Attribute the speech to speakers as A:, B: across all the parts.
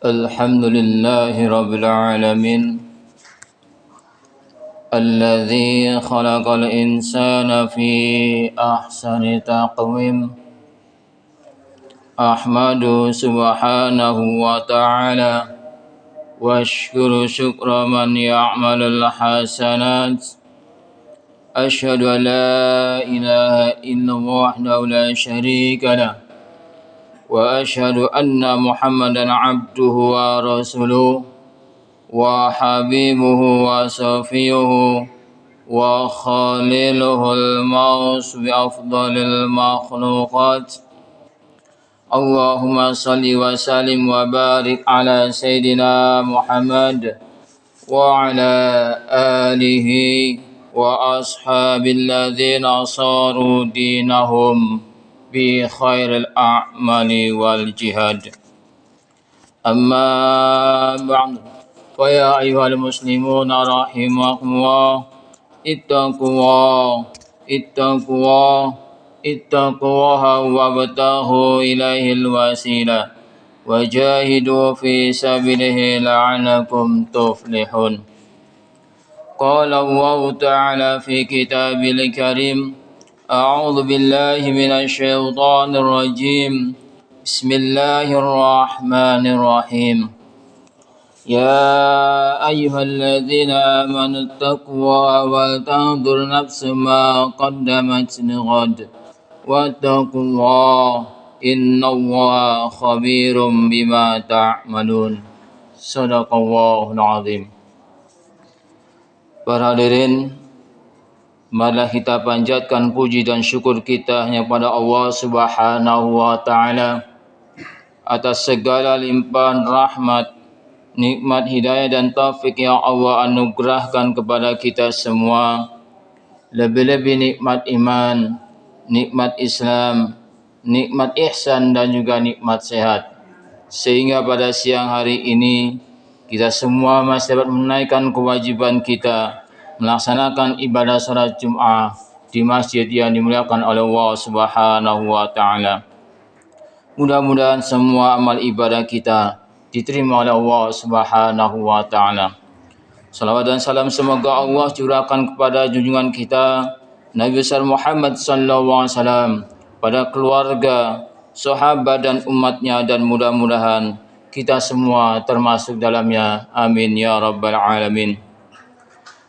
A: الحمد لله رب العالمين الذي خلق الإنسان في أحسن تقويم أحمد سبحانه وتعالى واشكر شكر من يعمل الحسنات أشهد أن لا إله إلا الله وحده لا شريك له وأشهد أن محمدا عبده ورسوله وحبيبه وصفيه وخليله الموص بأفضل المخلوقات اللهم صل وسلم وبارك على سيدنا محمد وعلى آله وأصحاب الذين صاروا دينهم بخير الأعمال والجهاد أما بعد فيا أيها المسلمون رحمكم الله اتقوا الله وابتغوا إليه الوسيلة وجاهدوا في سبيله لعلكم تفلحون. قال الله تعالى في كتابه الكريم أعوذ بالله من الشيطان الرجيم بسم الله الرحمن الرحيم يا أيها الذين آمنوا اتقوا الله ولتنظر نفس ما قدمت لغد واتقوا الله إن الله خبير بما تعملون. Sadaqallahul azim. Para hadirin, marilah kita panjatkan puji dan syukur kita hanya pada Allah Subhanahu wa taala atas segala limpahan rahmat, nikmat hidayah dan taufik yang Allah anugerahkan kepada kita semua. Lebih-lebih nikmat iman, nikmat Islam, nikmat ihsan dan juga nikmat sehat. Sehingga pada siang hari ini kita semua masih dapat menunaikan kewajiban kita melaksanakan ibadah salat Jumat di masjid yang dimuliakan oleh Allah Subhanahu wa taala. Mudah-mudahan semua amal ibadah kita diterima oleh Allah Subhanahu wa taala. Salawat dan salam semoga Allah curahkan kepada junjungan kita Nabi besar Muhammad sallallahu alaihi wasallam, pada keluarga, sahabat dan umatnya, dan mudah-mudahan kita semua termasuk dalamnya. Amin ya rabbal alamin.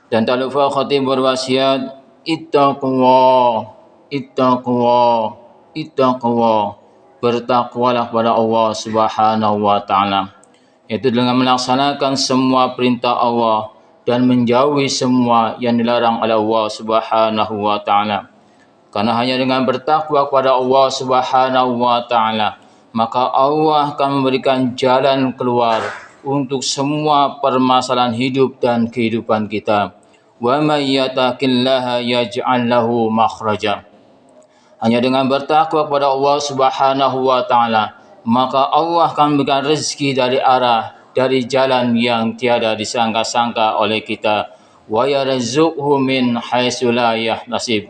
A: Dan tak lupa khatib berwasiat, ittaqullah. Bertakwalah kepada Allah Subhanahu wa taala, yaitu dengan melaksanakan semua perintah Allah dan menjauhi semua yang dilarang oleh Allah Subhanahu wa taala. Karena hanya dengan bertakwa kepada Allah Subhanahu wa taala, maka Allah akan memberikan jalan keluar untuk semua permasalahan hidup dan kehidupan kita. Wa may yattaqillaha yaj'al lahu makhraja. Hanya dengan bertakwa kepada Allah Subhanahu wa taala, maka Allah akan memberikan rezeki dari jalan yang tiada disangka-sangka oleh kita. Wa yarzuqhu min haitsu la yahtasib.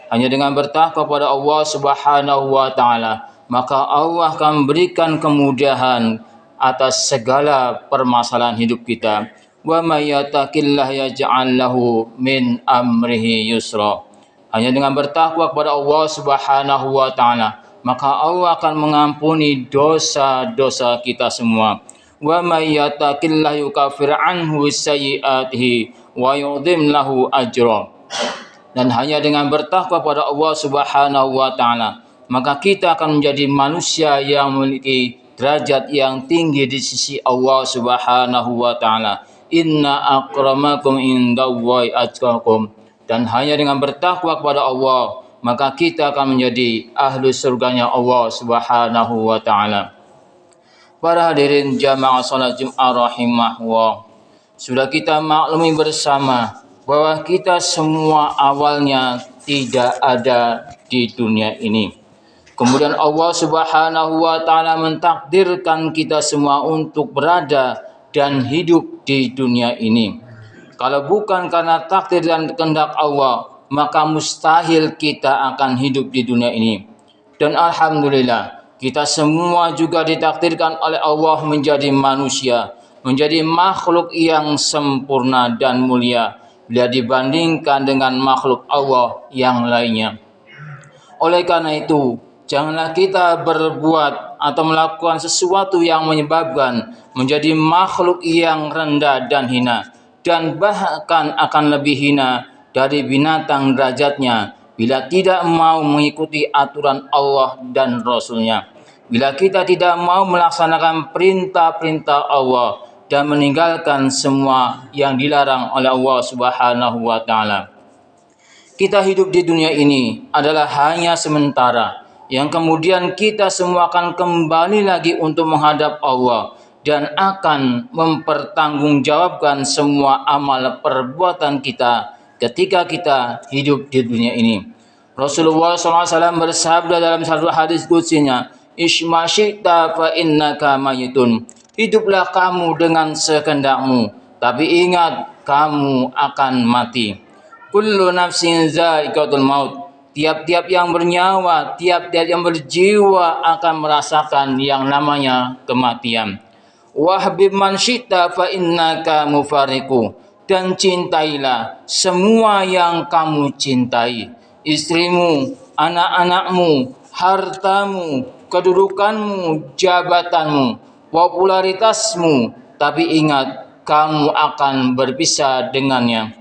A: Hanya dengan bertakwa kepada Allah Subhanahu wa taala, maka Allah akan memberikan kemudahan atas segala permasalahan hidup kita. Wa may yattaqillaha yaj'al lahu min amrihi yusra. Hanya dengan bertakwa kepada Allah Subhanahu wa taala, maka Allah akan mengampuni dosa-dosa kita semua. Wa may yattaqillaha yukaffir anhu sayyi'atihi wa yu'dhim lahu ajra. Dan hanya dengan bertakwa kepada Allah Subhanahu wa taala, maka kita akan menjadi manusia yang memiliki derajat yang tinggi di sisi Allah Subhanahu wa taala. Inna akramakum indallahi atqakum. Dan hanya dengan bertakwa kepada Allah, maka kita akan menjadi ahlu surganya Allah Subhanahu wa taala. Para hadirin jamaah salat Jumat rahimahullah, sudah kita maklumi bersama bahwa kita semua awalnya tidak ada di dunia ini. Kemudian Allah Subhanahu wa taala mentakdirkan kita semua untuk berada dan hidup di dunia ini. Kalau bukan karena takdir dan kehendak Allah, maka mustahil kita akan hidup di dunia ini. Dan alhamdulillah, Kita semua juga ditakdirkan oleh Allah menjadi manusia, menjadi makhluk yang sempurna dan mulia bila dibandingkan dengan makhluk Allah yang lainnya. Oleh karena itu, janganlah kita berbuat atau melakukan sesuatu yang menyebabkan menjadi makhluk yang rendah dan hina, dan bahkan akan lebih hina dari binatang derajatnya bila tidak mau mengikuti aturan Allah dan Rasul-Nya. Bila kita tidak mau melaksanakan perintah-perintah Allah dan meninggalkan semua yang dilarang oleh Allah Subhanahu wa taala. Kita hidup di dunia ini adalah hanya sementara, yang kemudian kita semua akan kembali lagi untuk menghadap Allah dan akan mempertanggungjawabkan semua amal perbuatan kita ketika kita hidup di dunia ini. Rasulullah SAW bersabda dalam satu hadis qudsinya, "Ishma syi'ta fa innaka mayitun." Hiduplah kamu dengan sekehendakmu, tapi ingat kamu akan mati. Kullu nafsin za'iqatul maut. Tiap-tiap yang bernyawa, tiap-tiap yang berjiwa akan merasakan yang namanya kematian. Wahbib man syi'ta fa innaka mufariqu. Dan cintailah semua yang kamu cintai. Istrimu, anak-anakmu, hartamu, kedudukanmu, jabatanmu, popularitasmu. Tapi ingat, kamu akan berpisah dengannya.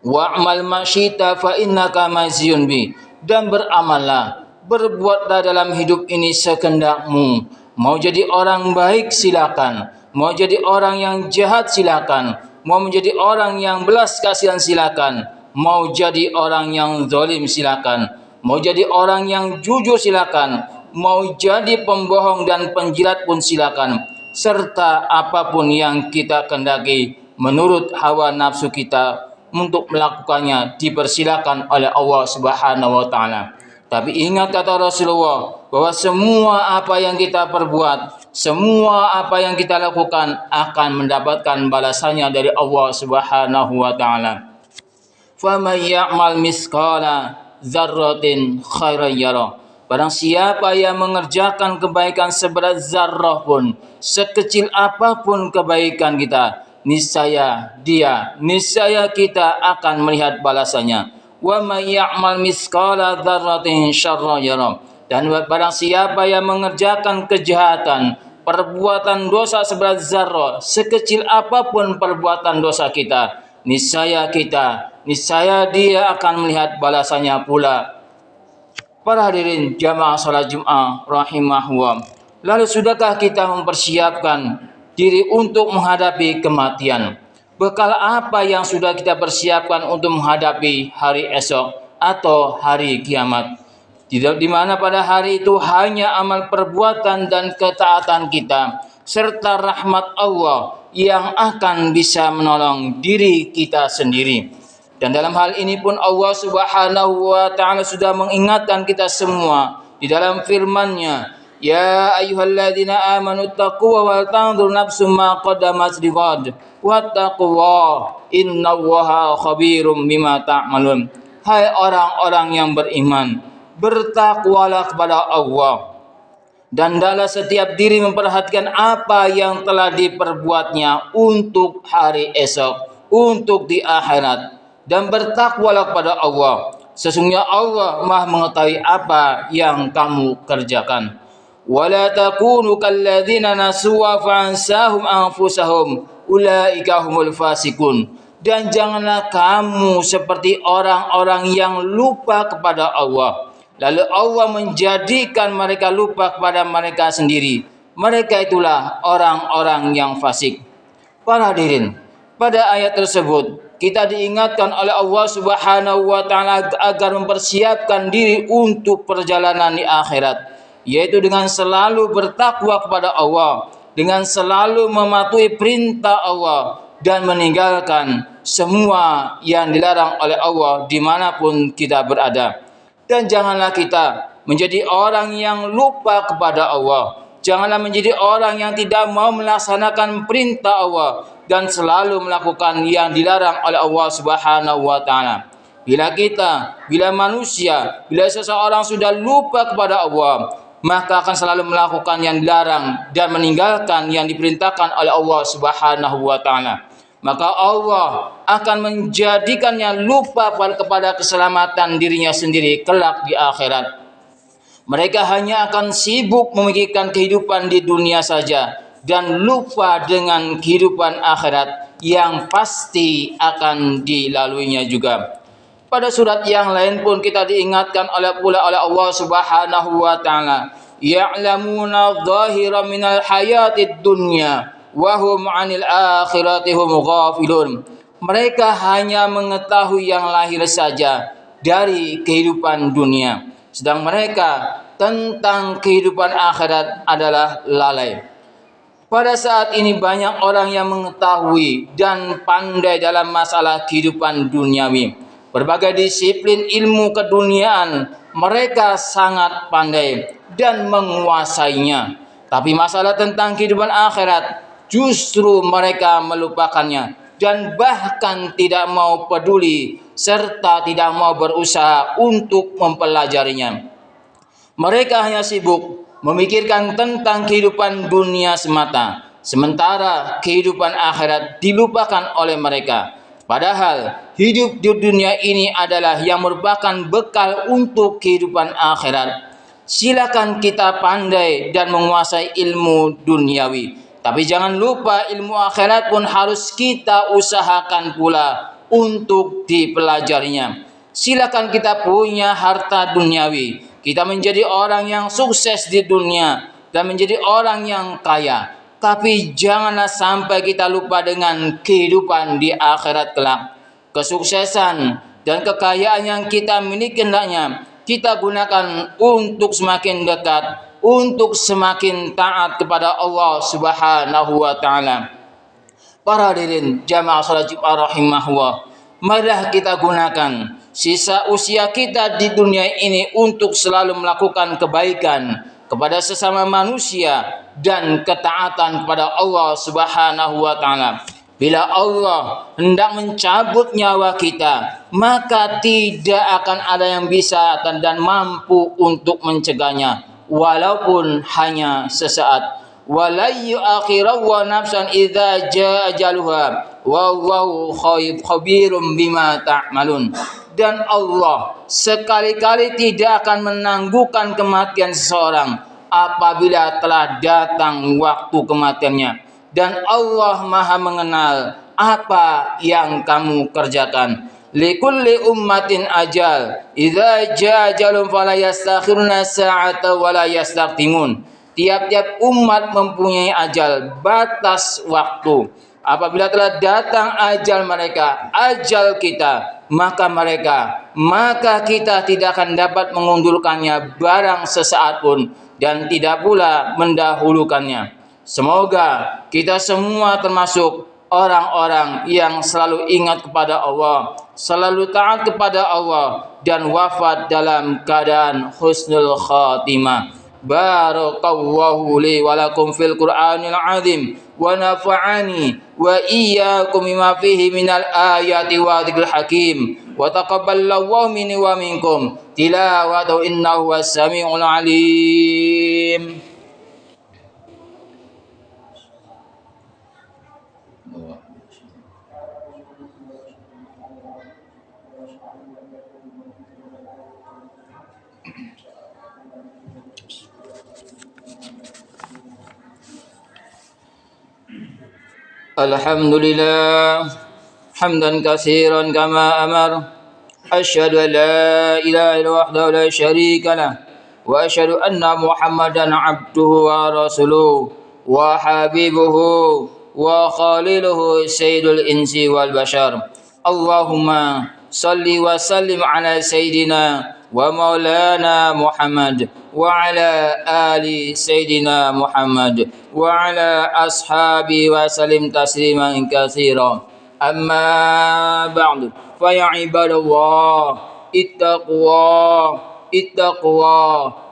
A: Wa'mal masyita fa innaka maziyun bi. Dan beramallah, berbuatlah dalam hidup ini sekehendakmu. Mau jadi orang baik silakan, mau jadi orang yang jahat silakan, mau menjadi orang yang belas kasihan silakan, mau jadi orang yang zalim silakan, mau jadi orang yang jujur silakan, mau jadi pembohong dan penjilat pun silakan, serta apapun yang kita kehendaki menurut hawa nafsu kita untuk melakukannya dipersilakan oleh Allah Subhanahu wa taala. Tapi ingat kata Rasulullah bahwa semua apa yang kita perbuat, semua apa yang kita lakukan akan mendapatkan balasannya dari Allah Subhanahu wa taala. Faman ya'mal misqala dzarratin khairan yara. Barang siapa yang mengerjakan kebaikan seberat zarrah pun, sekecil apapun kebaikan kita, niscaya kita akan melihat balasannya. Wa may ya'mal misqala dzarratin syarran yara. Dan barang siapa yang mengerjakan kejahatan, perbuatan dosa seberat zarrah, sekecil apapun perbuatan dosa kita, niscaya dia akan melihat balasannya pula. Para hadirin jamaah salat Jumat rahimahullah. Lalu sudahkah kita mempersiapkan diri untuk menghadapi kematian? Bekal apa yang sudah kita persiapkan untuk menghadapi hari esok atau hari kiamat? Di mana pada hari itu hanya amal perbuatan dan ketaatan kita serta rahmat Allah yang akan bisa menolong diri kita sendiri. Dan dalam hal ini pun Allah Subhanahu wa taala sudah mengingatkan kita semua di dalam firman-Nya, "Ya ayyuhalladzina amanu taquwa wal tanzur nafsum ma qaddamat lighad wattaqullaha innallaha khabirum bima ta'malun." Hai orang-orang yang beriman, bertakwalah kepada Allah dan hendaklah setiap diri memperhatikan apa yang telah diperbuatnya untuk hari esok, untuk di akhirat. Dan bertakwalah kepada Allah. Sesungguhnya Allah Maha mengetahui apa yang kamu kerjakan. Wala takunu kalladzina nasuwa fa'ansahum anfusahum ulaika humul fasikun. Dan janganlah kamu seperti orang-orang yang lupa kepada Allah, lalu Allah menjadikan mereka lupa kepada mereka sendiri. Mereka itulah orang-orang yang fasik. Para hadirin, pada ayat tersebut kita diingatkan oleh Allah Subhanahu wa taala agar mempersiapkan diri untuk perjalanan di akhirat, yaitu dengan selalu bertakwa kepada Allah, dengan selalu mematuhi perintah Allah dan meninggalkan semua yang dilarang oleh Allah dimanapun kita berada. Dan janganlah kita menjadi orang yang lupa kepada Allah. Janganlah menjadi orang yang tidak mau melaksanakan perintah Allah dan selalu melakukan yang dilarang oleh Allah Subhanahu wa taala. Bila manusia, bila seseorang sudah lupa kepada Allah, maka akan selalu melakukan yang dilarang dan meninggalkan yang diperintahkan oleh Allah Subhanahu wa taala. Maka Allah akan menjadikannya lupa kepada keselamatan dirinya sendiri kelak di akhirat. Mereka hanya akan sibuk memikirkan kehidupan di dunia saja dan lupa dengan kehidupan akhirat yang pasti akan dilaluinya juga. Pada surat yang lain pun kita diingatkan oleh Allah Subhanahu wa taala, ya'lamuna dhahira minal hayatid dunya wa hum 'anil akhirati hum ghafilun. Mereka hanya mengetahui yang lahir saja dari kehidupan dunia, sedang mereka tentang kehidupan akhirat adalah lalai. Pada saat ini banyak orang yang mengetahui dan pandai dalam masalah kehidupan duniawi. Berbagai disiplin ilmu keduniaan mereka sangat pandai dan menguasainya. Tapi masalah tentang kehidupan akhirat justru mereka melupakannya dan bahkan tidak mau peduli serta tidak mau berusaha untuk mempelajarinya. Mereka hanya sibuk memikirkan tentang kehidupan dunia semata, sementara kehidupan akhirat dilupakan oleh mereka. Padahal hidup di dunia ini adalah yang merupakan bekal untuk kehidupan akhirat. Silakan kita pandai dan menguasai ilmu duniawi, tapi jangan lupa ilmu akhirat pun harus kita usahakan pula untuk dipelajarinya. Silakan kita punya harta duniawi, kita menjadi orang yang sukses di dunia dan menjadi orang yang kaya. Tapi janganlah sampai kita lupa dengan kehidupan di akhirat kelak. Kesuksesan dan kekayaan yang kita miliki hendaknya kita gunakan untuk semakin dekat, untuk semakin taat kepada Allah Subhanahu wa taala. Para hadirin jamaah salat Jumat rahimahullah, marilah kita gunakan sisa usia kita di dunia ini untuk selalu melakukan kebaikan kepada sesama manusia dan ketaatan kepada Allah Subhanahu wa taala. Bila Allah hendak mencabut nyawa kita, maka tidak akan ada yang bisa dan mampu untuk mencegahnya, walaupun hanya sesaat. Wala yu'akhiru wa nafsan idza jaa ajaluha wallahu khabirum bima ta'malun. Dan Allah sekali-kali tidak akan menangguhkan kematian seseorang apabila telah datang waktu kematiannya. Dan Allah Maha mengenal apa yang kamu kerjakan. Likulli ummatin ajal, idza jaa ajalun fala yastakhiruna sa'ata wa la yastaqdimun. Tiap-tiap umat mempunyai ajal, batas waktu. Apabila telah datang ajal mereka, ajal kita, maka kita tidak akan dapat mengundurkannya barang sesaat pun dan tidak pula mendahulukannya. Semoga kita semua termasuk orang-orang yang selalu ingat kepada Allah, selalu taat kepada Allah dan wafat dalam keadaan husnul khatimah. Barakallahu li wa lakum fil Qur'anil azim wa nafa'ani wa iyyakum bima fihi minal ayati wa dzikril hakim wa taqabbalallahu minni wa minkum tilawatu innahu was-sami'ul alim. Alhamdulillah hamdan katsiran kama amar. Asyhadu an la ilaha illallah wahdahu la syarika lah wa asyhadu anna Muhammadan abduhu wa rasuluhu wa habibuhu wa khaliluhu sayyidul insi wal bashar. Allahumma salli wa sallim ala sayyidina wa maulana Muhammad wa ala ali sayyidina Muhammad wa ala ashabi wa salim tasliman katsira. Amma ba'du, fa ya ibadallah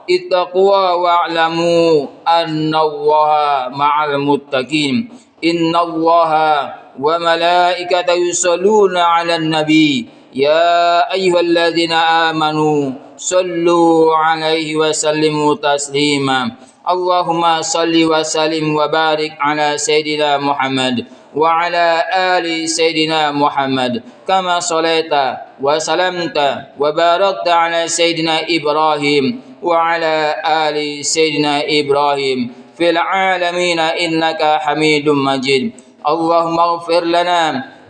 A: ittaqwa wa'lamu annallaha ma'al muttaqin. Innallaha wa malaikatahu yusholluna 'alan nabi. Ya ayyuhalladzina amanu صلوا عليه وسلموا تسليما. اللهم صل وسلم وبارك على سيدنا محمد وعلى آل سيدنا محمد كما صليت وسلمت وباركت على سيدنا إبراهيم وعلى آل سيدنا إبراهيم في العالمين إنك حميد مجيد. اللهم اغفر لنا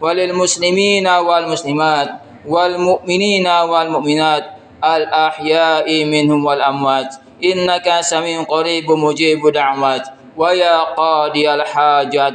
A: وللمسلمين والمسلمات والمؤمنين والمؤمنات الأحياء منهم والأموات إنك سميع قريب مجيب دعوات ويا قاضي الحاجات.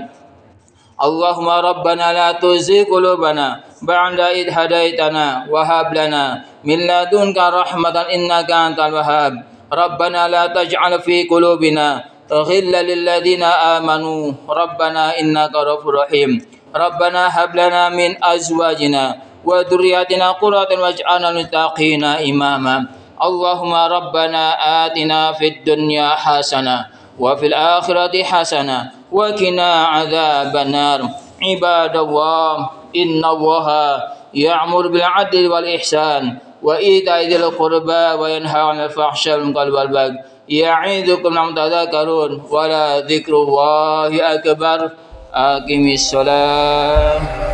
A: اللهم ربنا لا تزغ قلوبنا بعد إذ هديتنا وهب لنا من لدنك رحمة إنك أنت الوهاب. ربنا لا تجعل في قلوبنا غلا للذين آمنوا ربنا إنك غفور رحيم. ربنا هب لنا من أزواجنا وذرياتنا قرة واجعلنا للمتقين إماما. اللهم ربنا آتنا في الدنيا حسنة وفي الآخرة حسنة وقنا عذاب النار. عباد الله إن الله يأمر بالعدل والإحسان وإيتاء ذي القربى وينهى عن الفحشاء والمنكر والبغي يعظكم لعلكم تذكرون ولذكر الله أكبر. أقم الصلاة.